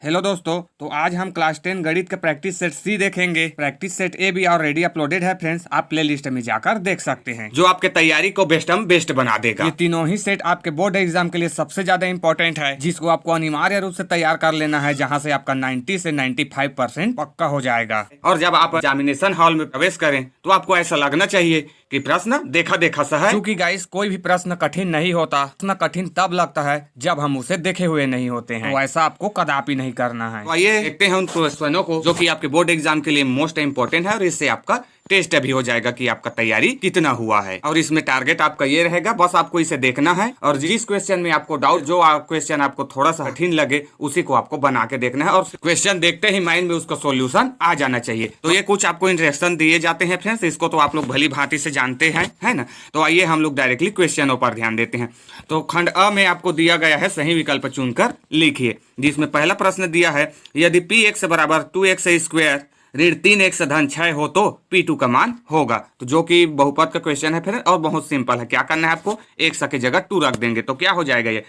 Hello दोस्तों, तो आज हम क्लास 10 गणित का प्रैक्टिस सेट सी देखेंगे। प्रैक्टिस सेट ए भी ऑलरेडी अपलोडेड है फ्रेंड्स, आप प्ले लिस्ट में जाकर देख सकते हैं, जो आपके तैयारी को बेस्ट बना देगा। ये तीनों ही सेट आपके बोर्ड एग्जाम के लिए सबसे ज्यादा इंपॉर्टेंट है, जिसको आपको अनिवार्य रूप से तैयार कर लेना है, जहां से आपका 90 से 95% पक्का हो जाएगा। और जब आप एग्जामिनेशन हॉल में प्रवेश करें तो आपको ऐसा लगना चाहिए कि प्रश्न देखा देखा सा है। क्योंकि गाइस कोई भी प्रश्न कठिन नहीं होता, प्रश्न कठिन तब लगता है जब हम उसे देखे हुए नहीं होते हैं, तो ऐसा आपको कदापि नहीं करना है। तो आइए देखते हैं उन क्वेश्चनों को जो कि आपके बोर्ड एग्जाम के लिए मोस्ट इंपोर्टेंट है, और इससे आपका टेस्ट भी हो जाएगा कि आपका तैयारी कितना हुआ है। और इसमें टारगेट आपका ये रहेगा, बस आपको इसे देखना है, और जिस क्वेश्चन में आपको डाउट, जो क्वेश्चन आपको थोड़ा सा कठिन लगे, उसी को आपको बना के देखना है, और क्वेश्चन देखते ही माइंड में उसका सॉल्यूशन आ जाना चाहिए। तो ये कुछ आपको इंस्ट्रक्शन दिए जाते हैं फ्रेंड्स, इसको तो आप लोग भली भांति से जानते हैं, है ना। तो आइए हम लोग डायरेक्टली क्वेश्चनों पर ध्यान देते हैं। तो खंड अ में आपको दिया गया है, सही विकल्प चुनकर लिखिए, जिसमें पहला प्रश्न दिया है, यदि p(x) = 2x² ऋण 3x धन 6 हो तो p2 का मान होगा। तो जो कि बहुपद का क्वेश्चन है फिर, और बहुत सिंपल है। क्या करना है आपको, x की जगह 2 रख देंगे तो क्या हो जाएगा, ये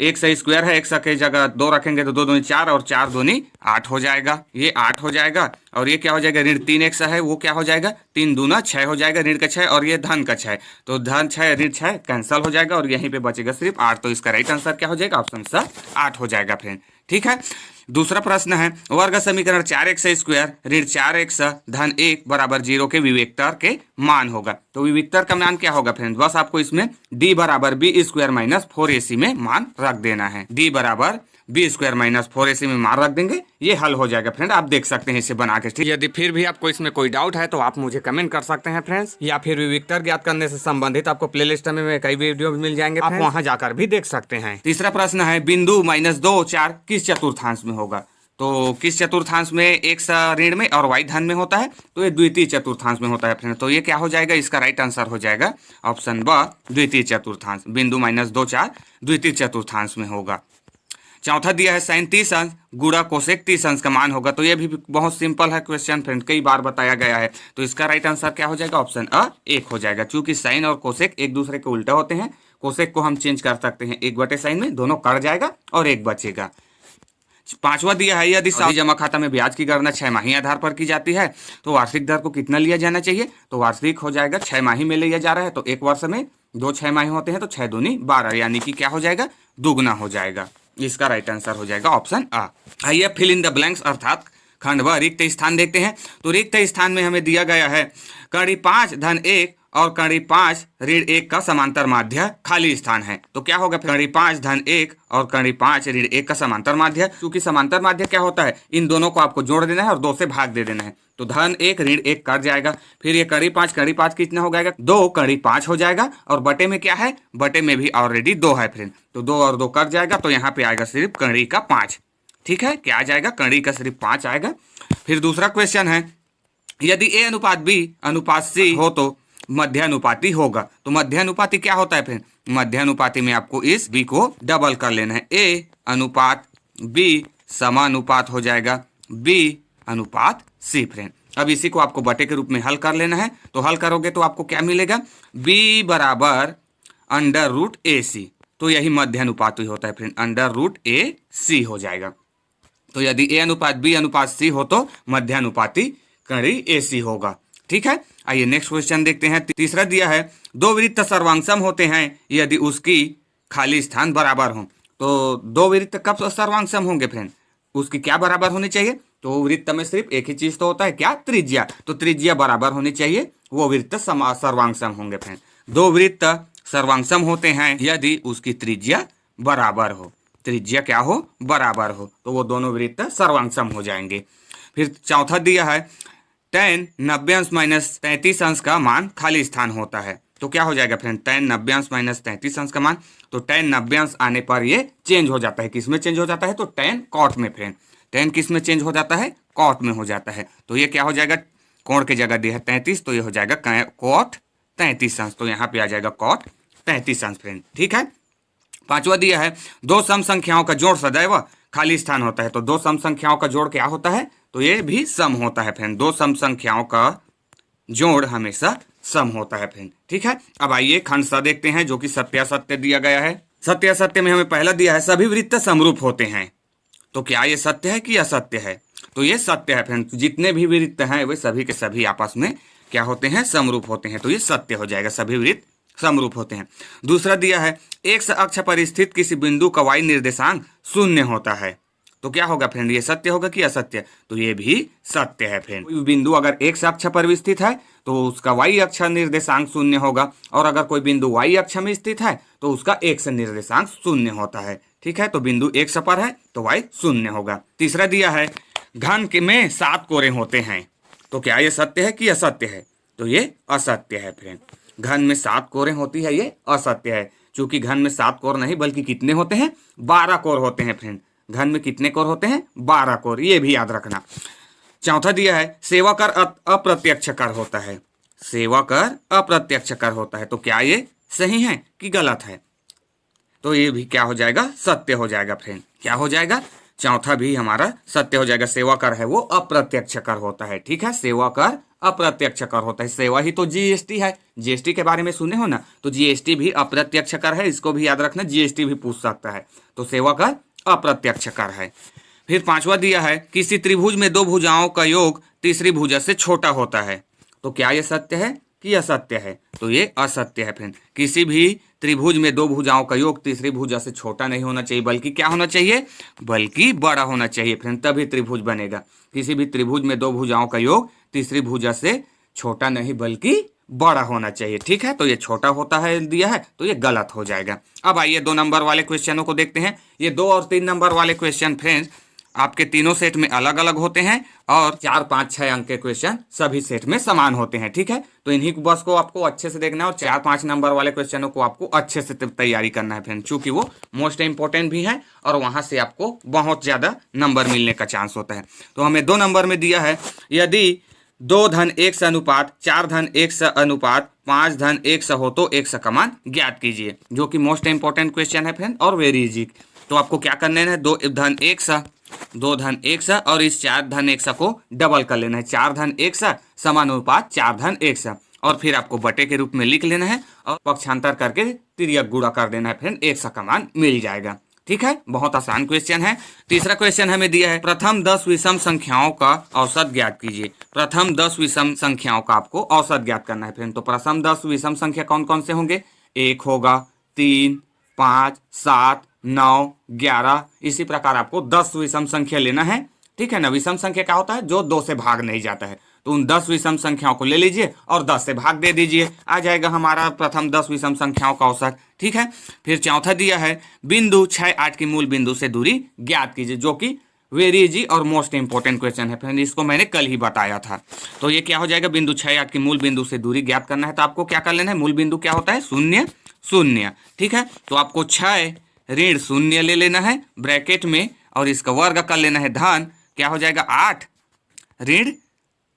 x स्क्वायर है, x की जगह 2 रखेंगे तो 2 दूनी 4 और 4 दूनी 8 हो जाएगा, ये 8 हो जाएगा। और ये क्या हो जाएगा, ऋण 3x है, वो क्या हो जाएगा, 3 दूना 6 हो जाएगा, ऋण का 6, और ये धन का 6, तो धन 6 ऋण 6 कैंसिल हो जाएगा, और यहीं पे बचेगा सिर्फ 8। तो इसका राइट आंसर क्या हो जाएगा, ऑप्शन सा 8 हो जाएगा फ्रेंड। ठीक है, दूसरा प्रश्न है, वर्ग समीकरण 4x² ऋण 4x धन 1 = 0 के विवेकतर के मान होगा। तो विवेकतर का मान क्या होगा फ्रेंड, बस आपको इसमें d = b² - 4ac में मान रख देना है। d = b² - 4ac में मान रख देंगे, ये हल हो जाएगा फ्रेंड। आप देख सकते हैं इसे बना के। यदि फिर भी आपको इसमें कोई डाउट है तो आप मुझे कमेंट कर सकते हैं फ्रेंड्स, या फिर विवेकतर ज्ञात करने से संबंधित आपको प्लेलिस्ट में कई वीडियो मिल जाएंगे, आप वहां जाकर भी देख सकते हैं। तीसरा प्रश्न है, बिंदु -2 4 किस चतुर्थांश में होगा। तो किस चतुर्थांश में, x ऋण में और y धन में होता है, तो ये द्वितीय चतुर्थांश में होता है फ्रेंड। तो ये क्या हो जाएगा, इसका राइट आंसर हो जाएगा ऑप्शन ब, द्वितीय चतुर्थांश। बिंदु -2 4 द्वितीय चतुर्थांश में होगा। चौथा दिया है, sin 30 अंश गुणा कोसेक 30 अंश का मान होगा। तो ये भी बहुत सिंपल है क्वेश्चन फ्रेंड, कई बार बताया गया है। तो इसका राइट आंसर क्या हो जाएगा, ऑप्शन अ 1 हो जाएगा। चूंकि साइन और कोसेक एक दूसरे के उल्टे होते हैं, कोसेक को हम चेंज कर सकते हैं 1/sin में, दोनों कट जाएगा और 1 बचेगा। पांचवा दिया है, यदि सावधि जमा खाता में ब्याज की गणना 6 माही आधार पर की जाती है तो वार्षिक दर को कितना लिया जाना चाहिए। तो वार्षिक हो जाएगा, 6 माही में लिया जा रहा है, तो एक वर्ष में 2 6 माही होते हैं, तो 6 दूनी 12, यानी कि क्या हो जाएगा, दुगना हो जाएगा। इसका राइट आंसर हो जाएगा ऑप्शन आ। आइए फिल इन द ब्लैंक्स अर्थात खंड व रिक्त स्थान देखते हैं। तो रिक्त स्थान में हमें दिया गया है, कड़ी 5 धन 1 और कड़ी 5 ऋण 1 का समांतर माध्य खाली स्थान है। तो क्या होगा, कड़ी 5 धन 1 और कड़ी 5 ऋण 1 का समांतर माध्य। क्योंकि समांतर माध्य क्या होता है, इन दोनों को आपको जोड़ देना है और 2 से भाग दे देना है। तो धन 1 ऋण 1 कट जाएगा, फिर ये कड़ी 5 कितना हो जाएगा, 2 कड़ी 5 हो जाएगा, और बटे में क्या है, बटे में भी ऑलरेडी 2 है फ्रेंड, तो 2 और 2 कट जाएगा, तो यहाँ पे आएगा सिर्फ कड़ी का 5। ठीक है, क्या आ जाएगा, कड़ी का सिर्फ 5 आएगा। फिर दूसरा क्वेश्चन है, यदि a अनुपात b अनुपात c हो तो मध्यानुपाती होगा। तो मध्यानुपाती क्या होता है फ्रेंड, मध्यानुपाती में आपको इस b को डबल कर लेना है, a अनुपात b समानुपात हो जाएगा b अनुपात c फ्रेंड। अब इसी को आपको बटे के रूप में हल कर लेना है। तो हल करोगे तो आपको क्या मिलेगा, b = √ac। तो यही मध्यानुपाती होता है फ्रेंड, √ac हो जाएगा। तो यदि a अनुपात b अनुपात c हो तो मध्यानुपाती कड़ी ac होगा। ठीक है, आइए नेक्स्ट क्वेश्चन देखते हैं। तीसरा दिया है, 2 वृत्त सर्वांगसम होते हैं यदि उसकी खाली स्थान बराबर हो। तो 2 वृत्त कब सर्वांगसम होंगे फ्रेंड, उसकी क्या बराबर होनी चाहिए। तो वृत्त में सिर्फ एक ही चीज तो होता है, क्या, त्रिज्या। तो त्रिज्या बराबर होनी चाहिए, वो वृत्त सर्वांगसम होंगे फ्रेंड। 2 वृत्त सर्वांगसम होते हैं यदि उसकी त्रिज्या बराबर हो, त्रिज्या क्या हो, बराबर हो, तो वो दोनों वृत्त सर्वांगसम हो जाएंगे। फिर चौथा दिया है, tan 90 अंश - 33 अंश का मान खाली स्थान होता है। तो क्या हो जाएगा फ्रेंड, tan 90 अंश - 33 अंश का मान। तो tan 90 अंश आने पर ये चेंज हो जाता है, किस में चेंज हो जाता है, तो tan cot में फ्रेंड। tan किस में चेंज हो जाता है, cot में हो जाता है। तो ये क्या हो जाएगा, कोण की जगह दिया है 33, तो ये हो जाएगा cot 33 अंश। तो यहाँ पे आ जाएगा cot 33 अंश फ्रेंड। ठीक है, पांचवा दिया है, 2 सम संख्याओं का जोड़ सदैव खाली स्थान होता है। तो 2 सम संख्याओं का जोड़ क्या होता है, तो ये भी सम होता है फ्रेंड। 2 सम संख्याओं का जोड़ हमेशा सम होता है फ्रेंड। ठीक है, अब आइए खंड स देखते हैं, जो कि सत्यासत्य दिया गया है। सत्यासत्य में हमें पहला दिया है, सभी वृत्त समरूप होते हैं। तो क्या ये सत्य है कि असत्य है? तो ये सत्य है फ्रेंड। जितने भी वृत्त हैं वे सभी के सभी आपस में क्या होते हैं? समरूप होते हैं। तो ये सत्य हो जाएगा, सभी वृत्त समरूप होते हैं। दूसरा दिया है एक्स अक्ष पर स्थित किसी बिंदु का y निर्देशांक शून्य होता है। तो क्या होगा फ्रेंड? ये सत्य होगा कि असत्य? तो ये भी सत्य है फ्रेंड। कोई बिंदु अगर एक्स अक्ष पर स्थित है तो उसका y अक्ष निर्देशांक शून्य होगा, और अगर कोई बिंदु y अक्ष में स्थित है तो उसका x निर्देशांक शून्य होता है। ठीक है, तो बिंदु x पर है तो y शून्य होगा। तीसरा दिया है घन के में 7 कोरे होते हैं। तो क्या ये सत्य है कि असत्य है? तो ये असत्य है फ्रेंड। घन में 7 कोरे होती है, ये असत्य है। चूंकि घन में 7 कोर नहीं बल्कि कितने होते हैं? 12 कोर होते हैं फ्रेंड। घन में कितने कोर होते हैं? 12 कोर, ये भी याद रखना। चौथा दिया है सेवा कर अप्रत्यक्ष कर होता है। सेवा कर अप्रत्यक्ष कर होता है। तो क्या ये सही है कि गलत है? तो ये भी क्या हो जाएगा? सत्य हो जाएगा फ्रेंड। क्या हो जाएगा? चौथा भी हमारा सत्य हो जाएगा। सेवा कर है वो अप्रत्यक्ष कर होता है। ठीक है, सेवा कर अप्रत्यक्ष कर होता है। सेवा ही तो जीएसटी है। जीएसटी के बारे में सुने हो ना, तो जीएसटी भी अप्रत्यक्ष कर है, इसको भी याद रखना। जीएसटी भी पूछ सकता है। तो सेवा कर अप्रत्यक्ष कर है। फिर पांचवा दिया है किसी त्रिभुज में 2 भुजाओं का योग तीसरी भुजा से छोटा होता है। तो क्या ये सत्य है कि असत्य है? तो ये असत्य है फ्रेंड। किसी भी त्रिभुज में 2 भुजाओं का योग तीसरी भुजा से छोटा नहीं होना चाहिए, बल्कि क्या होना चाहिए? बल्कि बड़ा होना चाहिए फ्रेंड, तभी त्रिभुज बनेगा। किसी भी त्रिभुज में 2 भुजाओं का योग तीसरी भुजा से छोटा नहीं बल्कि बड़ा होना चाहिए। ठीक है, तो ये छोटा होता है दिया है, तो ये गलत हो जाएगा। अब आइए 2 नंबर वाले क्वेश्चनों को देखते हैं। ये 2 और 3 नंबर वाले क्वेश्चन फ्रेंड्स आपके तीनों सेट में अलग अलग होते हैं, और 4, 5, 6 अंक के क्वेश्चन सभी सेट में समान होते हैं। ठीक है, तो इन्हीं को बस को आपको अच्छे से देखना है, और 4, 5 नंबर वाले क्वेश्चनों को आपको अच्छे से तैयारी करना है फ्रेंड, चूंकि वो मोस्ट इंपॉर्टेंट भी है और वहां से आपको बहुत ज्यादा नंबर मिलने का चांस होता है। तो हमें 2 नंबर में दिया है यदि 2 धन 1 अनुपात 4 धन 1 अनुपात 5 धन 1 हो तो 1 का मान ज्ञात कीजिए, जो कि मोस्ट इंपॉर्टेंट क्वेश्चन है फ्रेंड और वेरी इजी। तो आपको क्या करना है? 2 धन 1 और इस 4 धन 1 को डबल कर लेना है। 4 धन 1 समानुपात 4 धन 1, और फिर आपको बटे के रूप में लिख लेना है और पक्षांतर करके तिर्यक गुणा कर देना है फ्रेंड, 1 का मान मिल जाएगा। ठीक है, बहुत आसान क्वेश्चन है। तीसरा क्वेश्चन हमें दिया है प्रथम 10 विषम संख्याओं का औसत ज्ञात कीजिए। प्रथम 10 विषम संख्याओं का आपको औसत ज्ञात करना है फ्रेंड। तो प्रथम 10 विषम संख्या कौन कौन से होंगे? 1 होगा, 3, 5, 7, 9, 11। इसी प्रकार आपको 10 विषम संख्या लेना है। ठीक है ना, विषम संख्या क्या होता है? जो 2 से भाग नहीं जाता है। तो उन 10 विषम संख्याओं को ले लीजिए और 10 से भाग दे दीजिए, आ जाएगा हमारा प्रथम 10 विषम संख्याओं का औसत। ठीक है, फिर चौथा दिया है बिंदु 6, 8 की मूल बिंदु से दूरी ज्ञात कीजिए, जो कि वेरी इजी और मोस्ट इंपॉर्टेंट क्वेश्चन है फ्रेंड, इसको मैंने कल ही बताया था। तो ये क्या हो जाएगा? बिंदु 6, 8 की मूल बिंदु से दूरी ज्ञात करना है। तो आपको क्या कर लेना है? मूल बिंदु क्या होता है? 0, 0। ठीक है, तो आपको 6 ऋण 0 ले लेना है ब्रैकेट में, और इसका वर्ग कर लेना है धन क्या हो जाएगा? 8 ऋण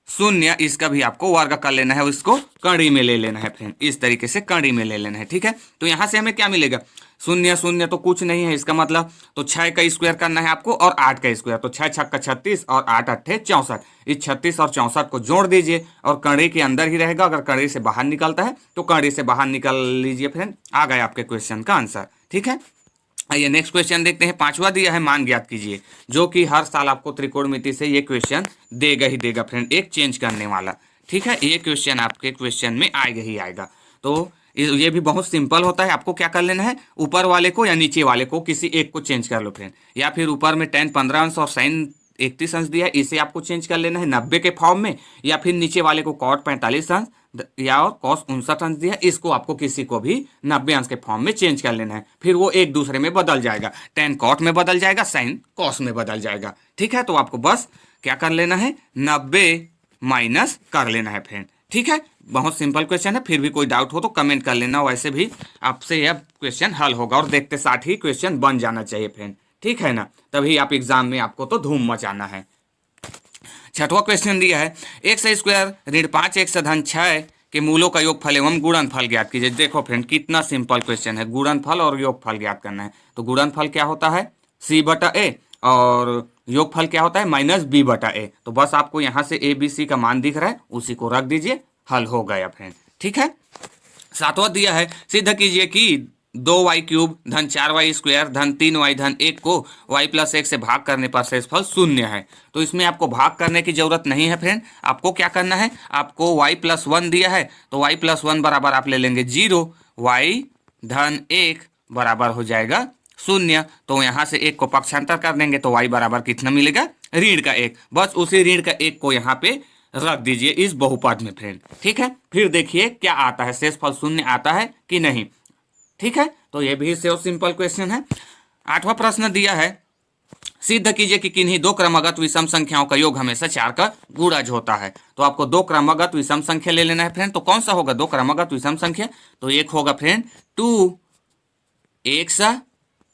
0, इसका भी आपको वर्ग कर लेना है, इसको कड़ी में ले लेना है फ्रेंड, इस तरीके से कड़ी में ले लेना है। ठीक है, तो यहां से हमें क्या मिलेगा? 0, 0 तो कुछ नहीं है, इसका मतलब तो 6 का स्क्वायर करना है आपको और 8 का स्क्वायर। तो 6 छक्का 36 और 8 अट्ठे 64। इस 36 और 64 को जोड़ दीजिए और कड़ी के अंदर ही रहेगा। अगर कड़ी से बाहर निकलता है तो कड़ी से बाहर निकाल लीजिए फ्रेंड, आ गया आपके क्वेश्चन का आंसर। ठीक है, आइए नेक्स्ट क्वेश्चन देखते हैं। 5वां दिया है मान ज्ञात कीजिए, जो कि हर साल आपको त्रिकोणमिति से ये क्वेश्चन देगा ही देगा फ्रेंड, एक चेंज करने वाला। ठीक है, ये क्वेश्चन आपके क्वेश्चन में आएगा ही आएगा। तो ये भी बहुत सिंपल होता है। आपको क्या कर लेना है? ऊपर वाले को या नीचे वाले को किसी एक को चेंज कर लो फ्रेंड, या फिर ऊपर में tan 15 अंश और sin 31 अंश दिया है, इसे आपको चेंज कर लेना है 90 के फॉर्म में, या फिर नीचे वाले को cot 45 अंश या और cos 59 अंश दिया है, इसको आपको किसी को भी 90 अंश के फॉर्म में चेंज कर लेना है। फिर वो एक दूसरे में बदल जाएगा, tan cot में बदल जाएगा, sin cos में बदल जाएगा। ठीक है, तो आपको बस क्या कर लेना है? 90 माइनस कर लेना है फ्रेंड। ठीक है, बहुत सिंपल क्वेश्चन है। फिर भी कोई डाउट हो तो कमेंट कर लेना, वैसे भी आपसे यह क्वेश्चन हल होगा और देखते साथ ही क्वेश्चन बन जाना चाहिए फ्रेंड। ठीक है ना, तभी आप एग्जाम में आपको तो धूम मचाना है। 6वां क्वेश्चन दिया है x स्क्वायर ऋण 5x धन 6 के मूलों का योगफल एवं गुणनफल ज्ञात कीजिए। देखो फ्रेंड कितना सिंपल क्वेश्चन है, गुणनफल और योगफल ज्ञात करना है। तो गुणनफल क्या होता है? c/a, और योगफल क्या होता है? -b/a। तो बस आपको यहाँ से a, b, c का मान दिख रहा है, उसी को रख दीजिए, हल हो गया फ्रेंड। ठीक है, 7वां दिया है सिद्ध कीजिए कि 2y³ धन 4y² धन 3y धन 1 को y + 1 से भाग करने पर शेषफल 0 है। तो इसमें आपको भाग करने की जरूरत नहीं है फ्रेंड, आपको क्या करना है, आपको y + 1 दिया है तो y + 1 बराबर आप ले लेंगे 0, y धन 1 बराबर हो जाएगा 0। तो यहाँ से 1 को पक्षांतर कर देंगे तो y बराबर कितना मिलेगा, ऋण का 1। बस उसी ऋण का 1 को यहाँ पे रख दीजिए इस बहुपद में फ्रेंड। ठीक है, फिर देखिए क्या आता है, शेषफल 0 आता है कि नहीं। ठीक है, तो ये भी सिंपल क्वेश्चन है। 8वां प्रश्न दिया है, सिद्ध कीजिए कि किन्हीं दो क्रमगत विषम संख्याओं का योग हमेशा 4 का गुणज होता है। तो आपको दो क्रमगत विषम संख्या ले लेना है फ्रेंड। तो कौन सा होगा दो क्रमगत विषम संख्या, तो एक होगा फ्रेंड 2x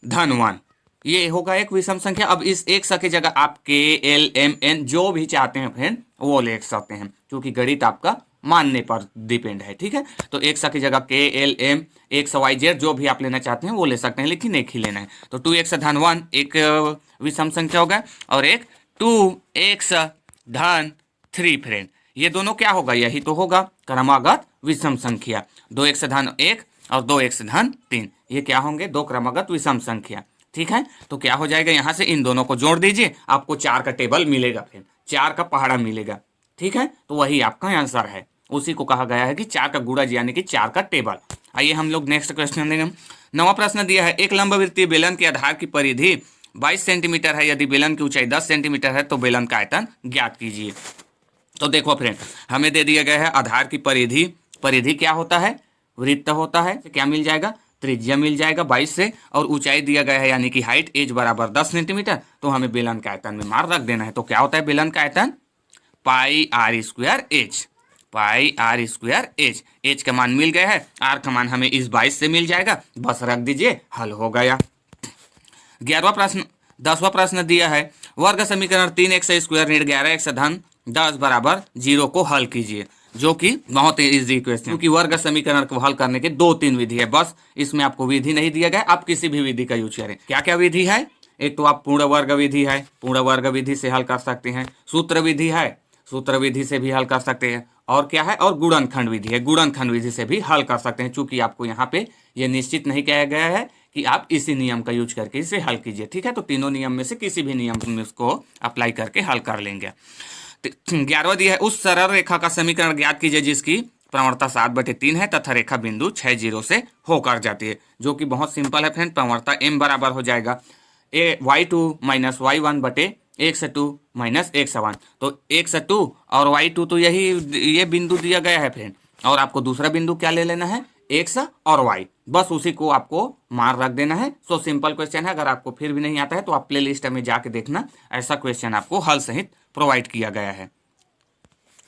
धन 1, ये होगा एक विषम संख्या। अब इस x की जगह आप k, l, m, n जो भी चाहते हैं फ्रेंड वो ले सकते हैं, क्योंकि गणित आपका मानने पर डिपेंड है। ठीक है, तो x की जगह k, l, m, x, y, z जो भी आप लेना चाहते हैं वो ले सकते हैं, लेकिन एक ही लेना है। तो 2x धन 1 एक विषम संख्या होगा और एक 2x धन 3 फ्रेंड, ये दोनों क्या होगा, यही तो होगा क्रमागत विषम संख्या। 2x धन 1 और 2x धन 3 ये क्या होंगे, दो क्रमागत विषम संख्या। ठीक है, तो क्या हो जाएगा, यहाँ से इन दोनों को जोड़ दीजिए, आपको 4 का टेबल मिलेगा फ्रेंड, 4 का पहाड़ा मिलेगा। ठीक है, तो वही आपका आंसर है, उसी को कहा गया है कि 4 का गुणज यानी कि 4 का टेबल। आइए हम लोग नेक्स्ट क्वेश्चन देंगे। 9वां प्रश्न दिया है, एक लंबवृत्तीय बेलन के आधार की परिधि 22 सेंटीमीटर है, यदि बेलन की ऊंचाई 10 सेंटीमीटर है तो बेलन का आयतन ज्ञात कीजिए। तो देखो फ्रेंड, हमें दे दिया गया है आधार की परिधि, परिधि क्या होता है, वृत्त होता है, क्या मिल जाएगा, त्रिज्या मिल जाएगा 22 से, और ऊंचाई दिया गया है यानी कि हाइट एज बराबर 10 सेंटीमीटर। तो हमें बेलन का आयतन में मार रख देना है। तो क्या होता है बेलन का आयतन, πr²h, πr²h, h का मान मिल गया है, r का मान हमें इस 22 से मिल जाएगा, बस रख दीजिए, हल हो गया। 11वां प्रश्न, 10वां प्रश्न दिया है, वर्ग समीकरण 3x² ऋण 11x धन 10 बराबर 0 को हल कीजिए, जो कि बहुत इजी क्वेश्चन, क्योंकि वर्ग समीकरण को हल करने के 2-3 विधि है, बस इसमें आपको विधि नहीं दिया गया, आप किसी भी विधि का यूज करें। क्या क्या विधि है, एक तो आप पूर्ण वर्ग विधि है, पूर्ण वर्ग विधि से हल कर सकते हैं, सूत्र विधि है, सूत्र विधि से भी हल कर सकते हैं, और क्या है, और गुणनखंड विधि है, गुणनखंड विधि से भी हल कर सकते हैं। चूंकि आपको यहाँ पे ये निश्चित नहीं किया गया है कि आप इसी नियम का यूज करके इसे हल कीजिए। ठीक है, तो तीनों नियम में से किसी भी नियम में उसको अप्लाई करके हल कर लेंगे। 11वां दिया है, उस सरल रेखा का समीकरण ज्ञात कीजिए जिसकी प्रवणता 7/3 है तथा रेखा बिंदु 60 से होकर जाती है, जो कि बहुत सिंपल है फ्रेंड। प्रवणता m बराबर हो जाएगा y2 - y1 बटे x2 - x1। तो x2 और y2 तो ये बिंदु दिया गया है फ्रेंड, और आपको दूसरा बिंदु क्या ले लेना है, x और y, बस उसी को आपको मार रख देना है। सो सिंपल क्वेश्चन है, अगर आपको फिर भी नहीं आता है तो आप प्ले लिस्ट में जाके देखना, ऐसा क्वेश्चन आपको हल सहित प्रोवाइड किया गया है।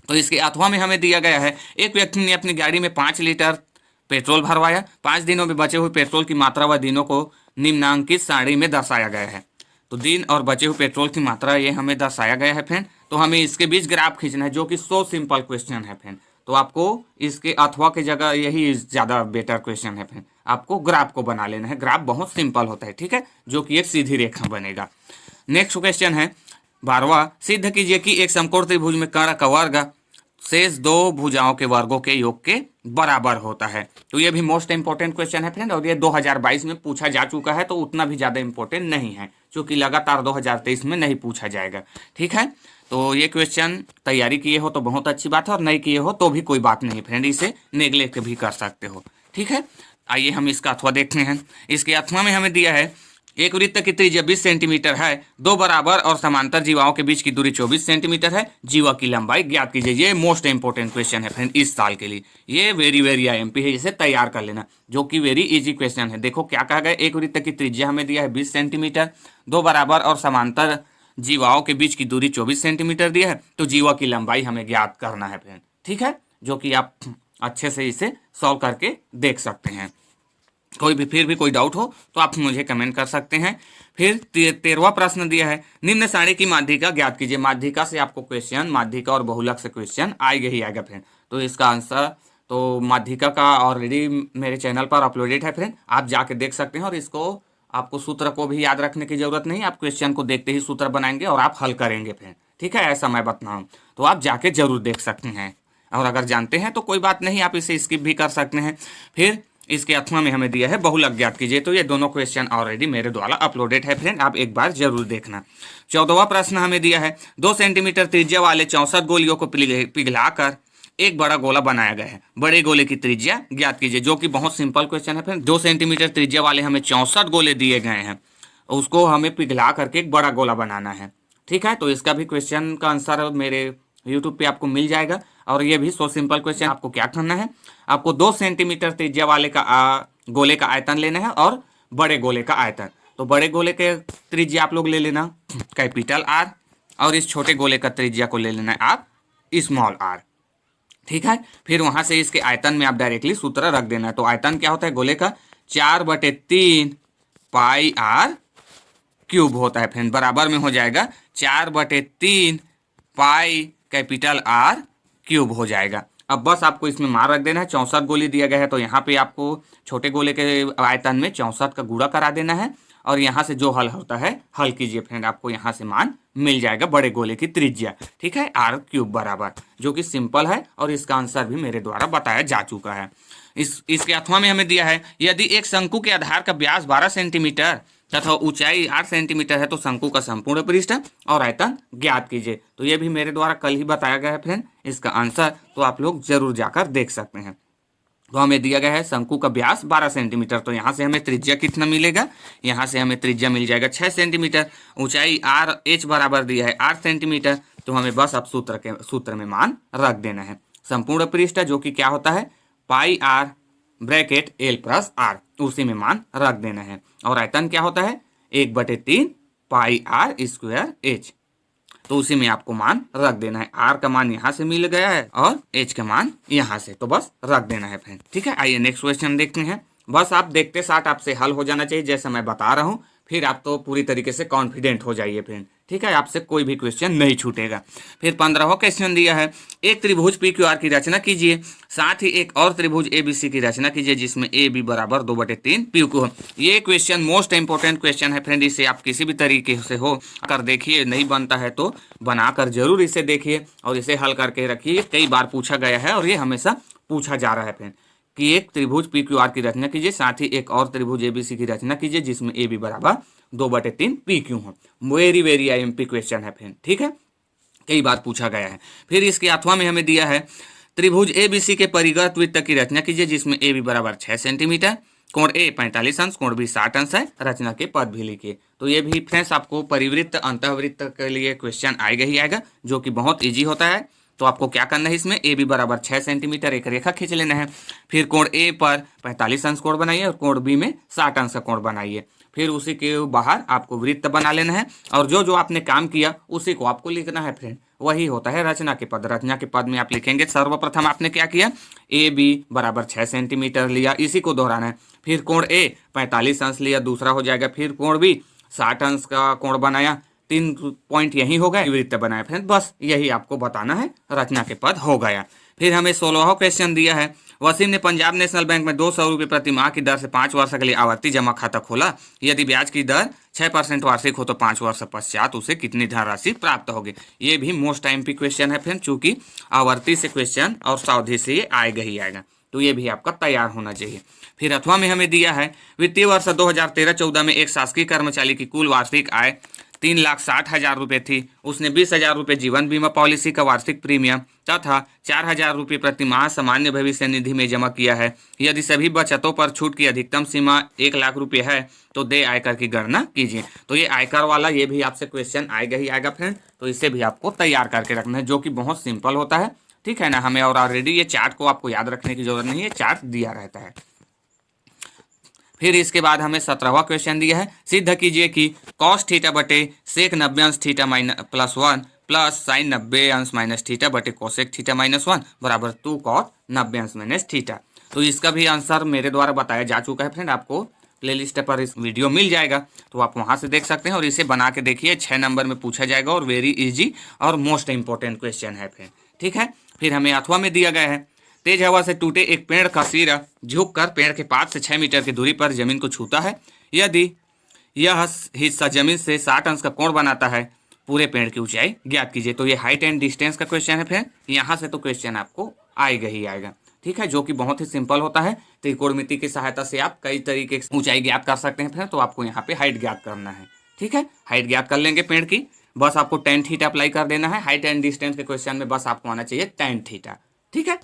तो इसके अथवा में हमें दिया गया है, एक व्यक्ति ने अपनी गाड़ी में 5 लीटर पेट्रोल भरवाया, 5 दिनों में बचे हुए पेट्रोल की मात्रा व दिनों को निम्नांकित सारणी में दर्शाया गया है। तो दिन और बचे हुए पेट्रोल की मात्रा ये हमें दर्शाया गया है फ्रेंड। तो हमें इसके बीच ग्राफ खींचना है, जो कि सो सिंपल क्वेश्चन है फ्रेंड। तो आपको इसके अथवा की जगह यही ज़्यादा बेटर क्वेश्चन है फ्रेंड, आपको ग्राफ को बना लेना है। ग्राफ बहुत सिंपल होता है, ठीक है, जो कि एक सीधी रेखा बनेगा। नेक्स्ट क्वेश्चन है 12वां, सिद्ध कीजिए कि एक समकोण त्रिभुज में कर्ण का वर्ग शेष दो भुजाओं के वर्गों के योग के बराबर होता है। तो ये भी मोस्ट इंपोर्टेंट क्वेश्चन है फ्रेंड, और ये 2022 में पूछा जा चुका है, तो उतना भी ज़्यादा इंपॉर्टेंट नहीं है, क्योंकि लगातार 2023 में नहीं पूछा जाएगा। ठीक है, तो ये क्वेश्चन तैयारी किए हो तो बहुत अच्छी बात है, और नहीं किए हो तो भी कोई बात नहीं फ्रेंड, इसे नेग्लेक्ट भी कर सकते हो। ठीक है, आइए हम इसका अथवा देखते हैं। इसके अथवा में हमें दिया है, एक वृत्त की त्रिज्या 20 सेंटीमीटर है, दो बराबर और समांतर जीवाओं के बीच की दूरी 24 सेंटीमीटर है, जीवा की लंबाई ज्ञात कीजिए। ये मोस्ट इंपोर्टेंट क्वेश्चन है फ्रेंड इस साल के लिए, ये वेरी वेरी IMP है, इसे तैयार कर लेना, जो कि वेरी इजी क्वेश्चन है। देखो क्या कहा गया, एक वृत्त की त्रिज्या हमें दिया है 20 सेंटीमीटर, दो बराबर और समांतर जीवाओं के बीच की दूरी 24 सेंटीमीटर दिया है, तो जीवा की लंबाई हमें ज्ञात करना है फ्रेंड। ठीक है, जो कि आप अच्छे से इसे सॉल्व करके देख सकते हैं। कोई भी फिर भी कोई डाउट हो तो आप मुझे कमेंट कर सकते हैं। फिर 13वां प्रश्न दिया है, निम्न सारणी की माध्यिका ज्ञात कीजिए। माध्यिका से आपको क्वेश्चन, माध्यिका और बहुलक से क्वेश्चन आएगा ही आएगा फ्रेंड। तो इसका आंसर तो माध्यिका का ऑलरेडी मेरे चैनल पर अपलोडेड है फ्रेंड, आप जाके देख सकते हैं। और इसको आपको सूत्र को भी याद रखने की जरूरत नहीं, आप क्वेश्चन को देखते ही सूत्र बनाएंगे और आप हल करेंगे फ्रेंड। ठीक है, ऐसा मैं बताऊँ तो आप जाके जरूर देख सकते हैं, और अगर जानते हैं तो कोई बात नहीं, आप इसे स्किप भी कर सकते हैं। फिर इसके अथवा में हमें दिया है बहुलक ज्ञात कीजिए। तो ये दोनों क्वेश्चन ऑलरेडी मेरे द्वारा अपलोडेड है फ्रेंड, आप एक बार जरूर देखना। 14वां प्रश्न हमें दिया है 2 सेंटीमीटर त्रिज्या वाले 64 गोलियों को पिघलाकर एक बड़ा गोला बनाया गया है, बड़े गोले की त्रिज्या ज्ञात कीजिए। जो कि बहुत सिंपल क्वेश्चन है फ्रेंड। 2 सेंटीमीटर त्रिज्या वाले हमें 64 गोले दिए गए हैं, उसको हमें पिघला करके एक बड़ा गोला बनाना है। ठीक है, तो इसका भी क्वेश्चन का आंसर मेरे यूट्यूब पे आपको मिल जाएगा। और ये भी सो सिंपल क्वेश्चन। आपको क्या करना है, आपको 2 सेंटीमीटर त्रिज्या वाले का गोले का आयतन लेना है और बड़े गोले का आयतन। तो बड़े गोले के त्रिज्या आप लोग ले लेना कैपिटल आर, और इस छोटे गोले का त्रिज्या को ले लेना है आप स्मॉल आर। ठीक है, फिर वहां से इसके आयतन में आप डायरेक्टली सूत्र रख देना है। तो आयतन क्या होता है गोले का 4/3 पाई आर क्यूब होता है फ्रेंड, बराबर में हो जाएगा 4/3 पाई कैपिटल आर क्यूब हो जाएगा। अब बस आपको इसमें मान रख देना है। 64 गोली दिया गया है, तो यहाँ पे आपको छोटे गोले के आयतन में 64 का गुणा करा देना है, और यहाँ से जो हल होता है हल कीजिए फ्रेंड, आपको यहाँ से मान मिल जाएगा बड़े गोले की त्रिज्या। ठीक है, आर क्यूब बराबर, जो कि सिंपल है और इसका आंसर भी मेरे द्वारा बताया जा चुका है। इसके अथवा में हमें दिया है यदि एक शंकु के आधार का व्यास 12 सेंटीमीटर तथा ऊंचाई 8 सेंटीमीटर है तो शंकु का संपूर्ण पृष्ठ और आयतन ज्ञात कीजिए। तो ये भी मेरे द्वारा कल ही बताया गया है फ्रेंड, इसका आंसर तो आप लोग जरूर जाकर देख सकते हैं। तो हमें दिया गया है शंकु का व्यास 12 सेंटीमीटर, तो यहाँ से हमें त्रिज्या कितना मिलेगा, यहाँ से हमें त्रिज्या मिल जाएगा 6 सेंटीमीटर। ऊंचाई आर एच बराबर दिया है 8 सेंटीमीटर, तो हमें बस अब सूत्र में मान रख देना है। संपूर्ण पृष्ठ जो कि क्या होता है pi r bracket l plus r, उसी में मान रख देना है। और आयतन क्या होता है 1/3 पाई आर स्क्वायर एच, तो उसी में आपको मान रख देना है। आर का मान यहाँ से मिल गया है और एच का मान यहाँ से, तो बस रख देना है फ्रेंड। ठीक है, आइए नेक्स्ट क्वेश्चन देखते हैं। बस आप देखते साथ आपसे हल हो जाना चाहिए जैसा मैं बता रहा हूँ, फिर आप तो पूरी तरीके से कॉन्फिडेंट हो जाइए फ्रेंड। ठीक है, आपसे कोई भी क्वेश्चन नहीं छूटेगा। फिर 15वां क्वेश्चन दिया है एक त्रिभुज पी क्यू आर की रचना कीजिए, साथ ही एक और त्रिभुज ए बी सी की रचना कीजिए जिसमें ए बी बराबर 2/3 पी क्यू है। ये क्वेश्चन मोस्ट इंपोर्टेंट क्वेश्चन है फ्रेंड, इसे आप किसी भी तरीके से हो कर देखिए, नहीं बनता है तो बनाकर जरूर इसे देखिए और इसे हल करके रखिए। कई बार पूछा गया है और ये हमेशा पूछा जा रहा है फ्रेंड कि एक त्रिभुज पी क्यू आर की रचना कीजिए, साथ ही एक और त्रिभुज एबीसी की रचना कीजिए जिसमें ए बी बराबर 2/3 पी क्यू हो। वेरी वेरी IMP क्वेश्चन है फ्रेंड। ठीक है, कई बार पूछा गया है। फिर इसके अथवा में हमें दिया है त्रिभुज एबीसी के परिगत वृत्त की रचना कीजिए जिसमें ए बी बराबर 6 सेंटीमीटर, कोण ए 45 अंश, कोण बी 60 अंश है, रचना के पद भी लिखिए। तो ये भी फ्रेंड्स आपको परिवृत्त अंतःवृत्त के लिए क्वेश्चन आएगा ही आएगा, जो कि बहुत ईजी होता है। तो आपको क्या करना है, इसमें ए बी बराबर 6 सेंटीमीटर एक रेखा खींच लेना है। फिर कोण ए पर 45 अंश कोण बनाइए और कोण बी में 60 अंश का कोण बनाइए। फिर उसी के बाहर आपको वृत्त बना लेना है और जो जो आपने काम किया उसी को आपको लिखना है फ्रेंड, वही होता है रचना के पद। रचना के पद में आप लिखेंगे सर्वप्रथम आपने क्या किया, ए बी बराबर 6 सेंटीमीटर लिया, इसी को दोहराना है। फिर कोण ए 45 अंश लिया, दूसरा हो जाएगा। फिर कोण बी 60 अंश का कोण बनाया, 3 पॉइंट यही हो गया, वृत्त बनाया फ्रेंड। बस यही आपको बताना है, रचना के पद हो गया। फिर हमें 16वां क्वेश्चन दिया है वसीम ने पंजाब नेशनल बैंक में 200 रुपये प्रति माह की दर से 5 वर्ष के लिए आवर्ती जमा खाता खोला। यदि ब्याज की दर 6% वार्षिक हो तो 5 वर्ष पश्चात उसे कितनी धन राशि प्राप्त होगी। ये भी मोस्ट IMP क्वेश्चन है फ्रेंड, चूंकि आवर्ती से क्वेश्चन और सावधि से ये आएगा ही आएगा, तो ये भी आपका तैयार होना चाहिए। फिर अथवा में हमें दिया है वित्तीय वर्ष 2013-14 में एक शासकीय कर्मचारी की कुल वार्षिक आय 3,60,000 रुपये थी। उसने 20,000 रुपये जीवन बीमा पॉलिसी का वार्षिक प्रीमियम तथा 4,000 रुपये प्रति माह सामान्य भविष्य निधि में जमा किया है। यदि सभी बचतों पर छूट की अधिकतम सीमा 1 लाख रुपये है तो देय आयकर की गणना कीजिए। तो ये आयकर वाला ये भी आपसे क्वेश्चन आएगा ही आएगा फ्रेंड, तो इसे भी आपको तैयार करके रखना है, जो कि बहुत सिंपल होता है। ठीक है ना, हमें और ऑलरेडी ये चार्ट को आपको याद रखने की जरूरत नहीं है, चार्ट दिया रहता है। फिर इसके बाद हमें 17वां क्वेश्चन दिया है सिद्ध कीजिए कि cos थीटा बटे सेक 90 अंश थीटा +1 प्लस साइन 90 अंश माइनस थीटा बटे कोसेक थीटा -1 बराबर 2 cos 90 अंश माइनस थीटा। तो इसका भी आंसर मेरे द्वारा बताया जा चुका है फ्रेंड, आपको प्लेलिस्ट पर इस वीडियो मिल जाएगा, तो आप वहां से देख सकते हैं और इसे बना के देखिए। 6 नंबर में पूछा जाएगा और वेरी इजी और मोस्ट इंपॉर्टेंट क्वेश्चन है फ्रेंड। ठीक है, फिर हमें अथवा में दिया गया है तेज हवा से टूटे एक पेड़ का सिरा झुककर पेड़ के 5 से 6 मीटर की दूरी पर जमीन को छूता है। यदि यह हिस्सा जमीन से 60 अंश का कोण बनाता है, पूरे पेड़ की ऊंचाई ज्ञात कीजिए। तो ये हाइट एंड डिस्टेंस का क्वेश्चन है फ्रेंड, यहाँ से तो क्वेश्चन आपको आएगा ही आएगा। ठीक है, जो कि बहुत ही सिंपल होता है। त्रिकोणमिति की सहायता से आप कई तरीके से ऊंचाई ज्ञात कर सकते हैं फ्रेंड। तो आपको यहाँ पे हाइट ज्ञात करना है, ठीक है, हाइट ज्ञात कर लेंगे पेड़ की। बस आपको tan थीटा अप्लाई कर देना है। हाइट एंड डिस्टेंस के क्वेश्चन में बस आपको आना चाहिए tan थीटा, ठीक है।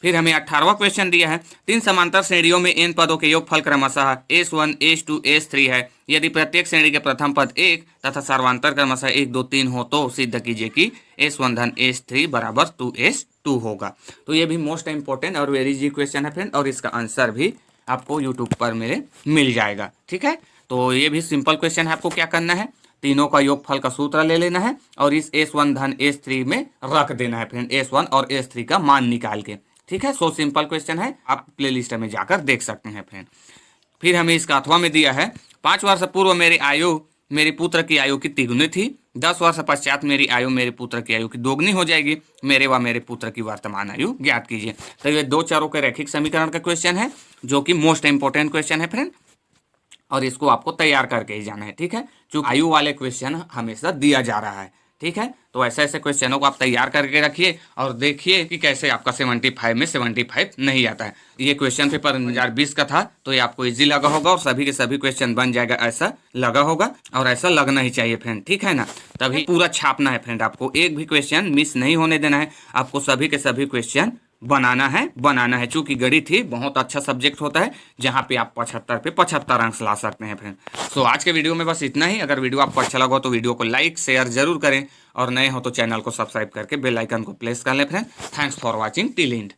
फिर हमें 18वां क्वेश्चन दिया है, 3 समांतर श्रेणियों में n पदों के योगफल क्रमशः S1, S2, S3 है। यदि प्रत्येक श्रेणी के प्रथम पद 1 तथा सर्वांतर क्रमशः 1, 2, 3 हो तो सिद्ध कीजिए कि S1 धन S3 बराबर 2S2 होगा। तो ये भी मोस्ट इंपॉर्टेंट और वेरी इजी क्वेश्चन है फ्रेंड, और इसका आंसर भी आपको यूट्यूब पर मेरे मिल जाएगा, ठीक है। तो ये भी सिंपल क्वेश्चन है। आपको क्या करना है, तीनों का योगफल का सूत्र ले लेना है और इस S1 धन S3 में रख देना है फ्रेंड, S1 और S3 का मान निकाल के, ठीक है। सो सिंपल क्वेश्चन है, आप प्लेलिस्ट में जाकर देख सकते हैं फ्रेंड। फिर हमें इसका अथवा में दिया है, 5 वर्ष पूर्व मेरी पुत्र की आयु की तिगुनी थी। 10 वर्ष पश्चात मेरी आयु मेरे पुत्र की आयु की दोगुनी हो जाएगी। मेरे व मेरे पुत्र की वर्तमान आयु ज्ञात कीजिए। तो ये 2 चरों के रैखिक समीकरण का क्वेश्चन है, जो कि मोस्ट इंपॉर्टेंट क्वेश्चन है फ्रेंड, और इसको आपको तैयार करके ही जाना है, ठीक है। जो आयु वाले क्वेश्चन हमेशा दिया जा रहा है, ठीक है। तो ऐसे ऐसे क्वेश्चनों को आप तैयार करके रखिए और देखिए कि कैसे आपका 75 में 75 नहीं आता है। ये क्वेश्चन पेपर 2020 का था, तो ये आपको इजी लगा होगा और सभी के सभी क्वेश्चन बन जाएगा ऐसा लगा होगा, और ऐसा लगना ही चाहिए फ्रेंड, ठीक है ना। तभी पूरा छापना है फ्रेंड, आपको एक भी क्वेश्चन मिस नहीं होने देना है। आपको सभी के सभी क्वेश्चन बनाना है। चूंकि गणित ही बहुत अच्छा सब्जेक्ट होता है, जहाँ पे आप 75 पे 75 अंक ला सकते हैं फ्रेंड। सो आज के वीडियो में बस इतना ही। अगर वीडियो आपको अच्छा लगा तो वीडियो को लाइक शेयर जरूर करें, और नए हो तो चैनल को सब्सक्राइब करके बेल आइकन को प्रेस कर लें friend. Thanks for watching till and.